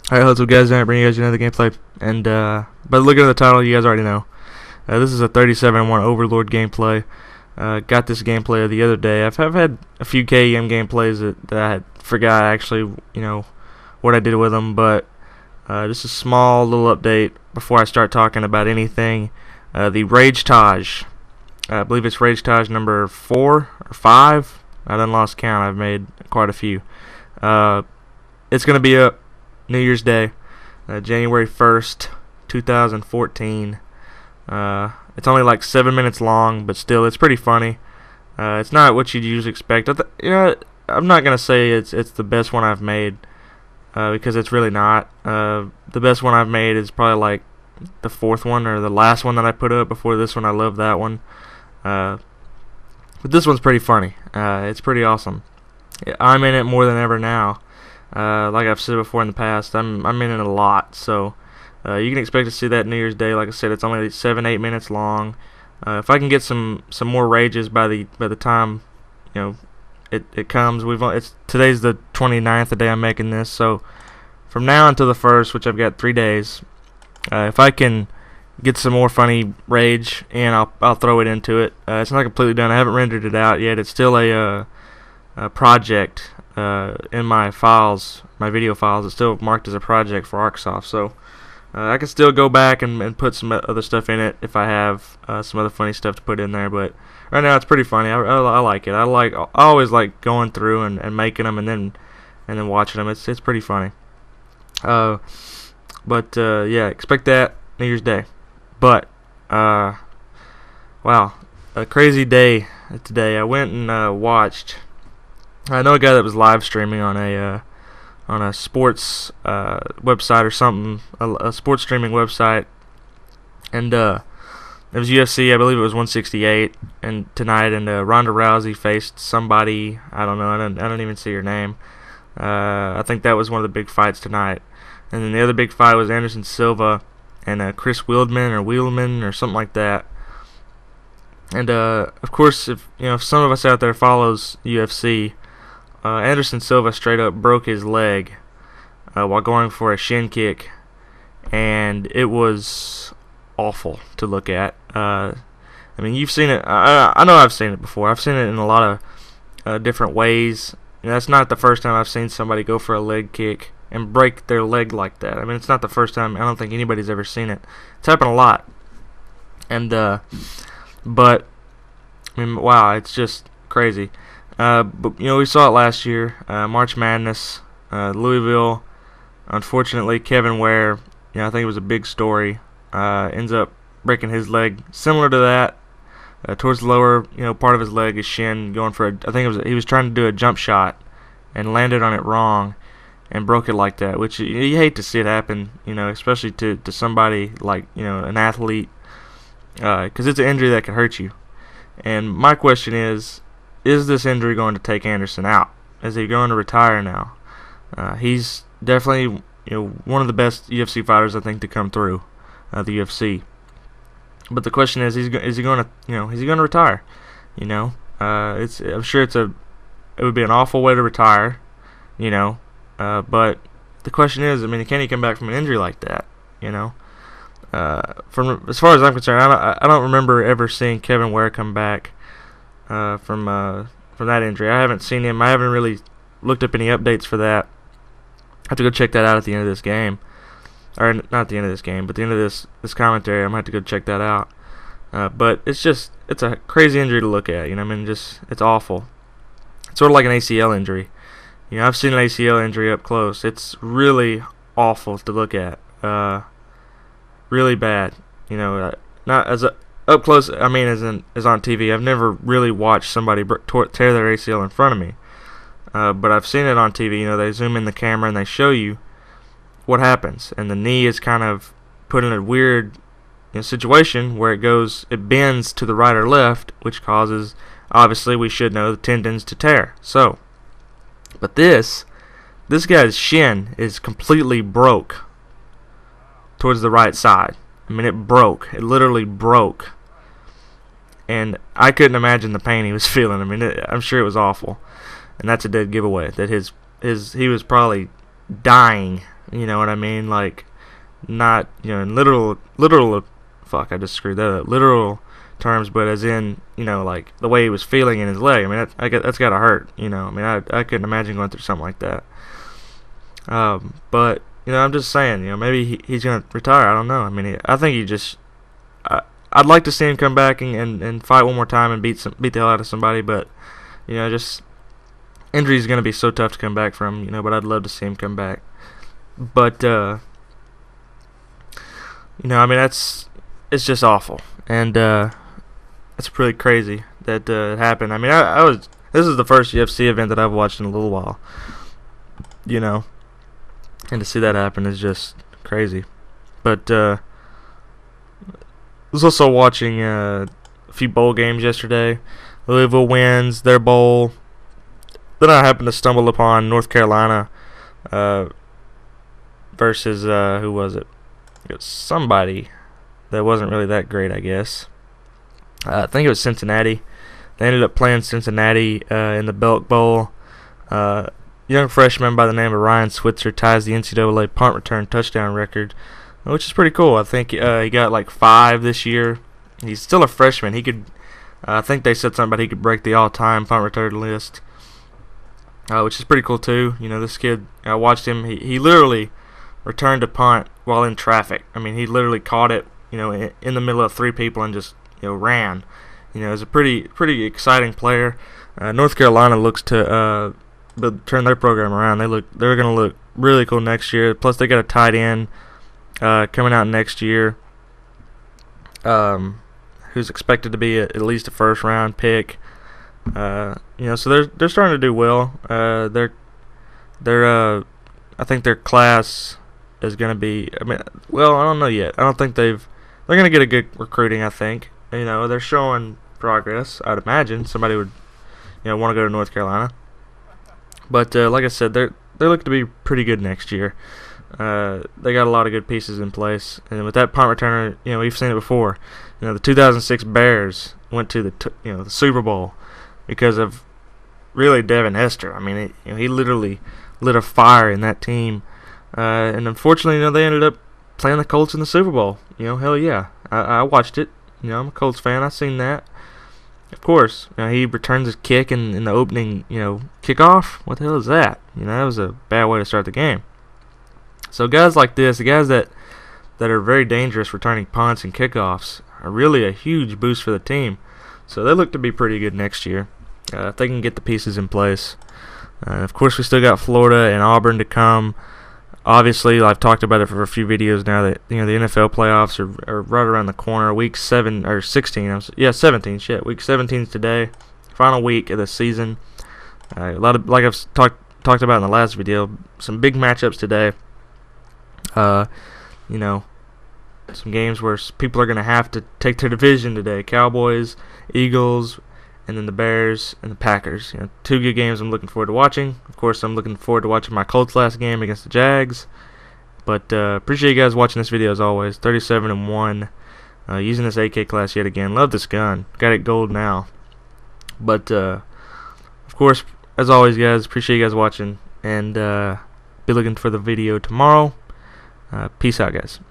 Alright, what's up guys, I'm bringing you guys another gameplay, and by looking at the title, you guys already know. This is a 37-1 Overlord gameplay. Got this gameplay the other day. I've had a few K.E.M gameplays that I had forgot actually, what I did with them, but just a small little update before I start talking about anything. The Rage Taj, I believe it's Rage Taj number 4 or 5. I done lost count. I've made quite a few. It's gonna be up New Year's Day, January 1st, 2014. It's only like 7 minutes long, but still, it's pretty funny. It's not what you'd usually expect. I'm not gonna say it's the best one I've made, because it's really not. The best one I've made is probably like the 4th one or the last one that I put up before this one. I love that one. But this one's pretty funny. It's pretty awesome. I'm in it more than ever now. Like I've said before in the past, I'm in it a lot, so you can expect to see that New Year's Day. Like I said, it's only 7-8 minutes long. If I can get some more rages by the time it comes, today's the 29th, the day I'm making this, so from now until the 1st, which I've got 3 days, if I can get some more funny rage, and I'll throw it into it. It's not completely done. I haven't rendered it out yet. It's still a project. In my files, my video files, it's still marked as a project for Arcsoft, so I can still go back and put some other stuff in it if I have some other funny stuff to put in there. But right now it's pretty funny. I like it. I always like going through and making them and then watching them. It's pretty funny. Yeah, expect that New Year's Day. But wow, a crazy day today. I went and watched. I know a guy that was live streaming on a sports website or something, a sports streaming website, and it was UFC. I believe it was 168, and tonight, and Ronda Rousey faced somebody. I don't know. I don't even see her name. I think that was one of the big fights tonight, and then the other big fight was Anderson Silva and Chris Wheelman or something like that. And of course, if some of us out there follows UFC. Anderson Silva straight up broke his leg while going for a shin kick, and it was awful to look at. I mean, you've seen it. I know I've seen it before. I've seen it in a lot of different ways. That's not the first time I've seen somebody go for a leg kick and break their leg like that. I mean, it's not the first time. I don't think anybody's ever seen it. It's happened a lot. And but I mean, wow, it's just crazy. But we saw it last year, March Madness, Louisville. Unfortunately, Kevin Ware, I think it was a big story, ends up breaking his leg, similar to that, towards the lower, part of his leg, his shin, going for I think he was trying to do a jump shot, and landed on it wrong, and broke it like that, which you hate to see it happen, especially to somebody like, an athlete, because it's an injury that can hurt you. And my question is this injury going to take Anderson out? Is he going to retire now? He's definitely one of the best UFC fighters, I think, to come through the UFC. But the question is he going to retire? I'm sure it would be an awful way to retire, but the question is, I mean, can he come back from an injury like that? From as far as I'm concerned, I don't remember ever seeing Kevin Ware come back from that injury. I haven't seen him. I haven't really looked up any updates for that. I have to go check that out at the end of this game, or not at the end of this game, but the end of this commentary. I'm gonna have to go check that out. But it's a crazy injury to look at. It's awful. It's sort of like an ACL injury. I've seen an ACL injury up close. It's really awful to look at. Really bad. Not as up close, I mean, as on TV. I've never really watched somebody tear their ACL in front of me, but I've seen it on TV. They zoom in the camera and they show you what happens, and the knee is kind of put in a weird situation where it bends to the right or left, which causes, obviously, we should know, the tendons to tear. So, but this guy's shin is completely broke towards the right side. I mean, it broke. It literally broke. And I couldn't imagine the pain he was feeling. I mean, I'm sure it was awful. And that's a dead giveaway that he was probably dying You know what I mean? Like, not, you know, in fuck, I just screwed that up. Literal terms, but as in, you know, like the way he was feeling in his leg. I mean, that's gotta hurt. You know, I mean, I couldn't imagine going through something like that. But you know, I'm just saying, you know, maybe he's gonna retire. I don't know. I mean, I think he just. I'd like to see him come back and fight one more time and beat the hell out of somebody, but you know, just injury is gonna be so tough to come back from. You know, but I'd love to see him come back. But you know, I mean, it's just awful, and it's pretty crazy that it happened. I mean, this is the first UFC event that I've watched in a little while. You know, and to see that happen is just crazy. But I was also watching a few bowl games yesterday. Louisville wins their bowl. Then I happened to stumble upon North Carolina versus who was it? It was somebody that wasn't really that great, I guess. I think it was Cincinnati. They ended up playing Cincinnati in the Belk Bowl. Young freshman by the name of Ryan Switzer ties the NCAA punt return touchdown record, which is pretty cool. I think he got like 5 this year. He's still a freshman. He could, I think they said something about he could break the all-time punt return list, which is pretty cool too. You know, this kid, I watched him. He literally returned a punt while in traffic. I mean, he literally caught it, you know, in the middle of 3 people and just, you know, ran. You know, he's a pretty exciting player. North Carolina looks to turn their program around. They're going to look really cool next year. Plus, they got a tight end coming out next year, who's expected to be at least a first-round pick. You know, so they're starting to do well. I think their class is going to be. I mean, well, I don't know yet. I don't think they're going to get a good recruiting. I think, you know, they're showing progress. I'd imagine somebody would, you know, want to go to North Carolina. But like I said, they look to be pretty good next year. They got a lot of good pieces in place, and with that punt returner, you know, we've seen it before. You know, the 2006 Bears went to the Super Bowl because of really Devin Hester. I mean, he literally lit a fire in that team, and unfortunately, you know, they ended up playing the Colts in the Super Bowl. You know, hell yeah, I watched it. You know, I'm a Colts fan. I seen that. Of course, you know, he returns his kick in the opening, you know, kickoff. What the hell is that? You know, that was a bad way to start the game. So guys like this, the guys that are very dangerous returning punts and kickoffs, are really a huge boost for the team. So they look to be pretty good next year if they can get the pieces in place. Of course, we still got Florida and Auburn to come. Obviously, I've talked about it for a few videos now that, you know, the NFL playoffs are right around the corner. Week 7 or 16, 17. Shit, week 17 is today. Final week of the season. A lot of, like I've talked about in the last video, some big matchups today. You know, some games where people are going to have to take their division today. Cowboys, Eagles, and then the Bears and the Packers. You know, 2 good games I'm looking forward to watching. Of course, I'm looking forward to watching my Colts last game against the Jags. But appreciate you guys watching this video as always. 37-1. Using this AK class yet again. Love this gun. Got it gold now. But of course, as always, guys, appreciate you guys watching, and be looking for the video tomorrow. Peace out, guys.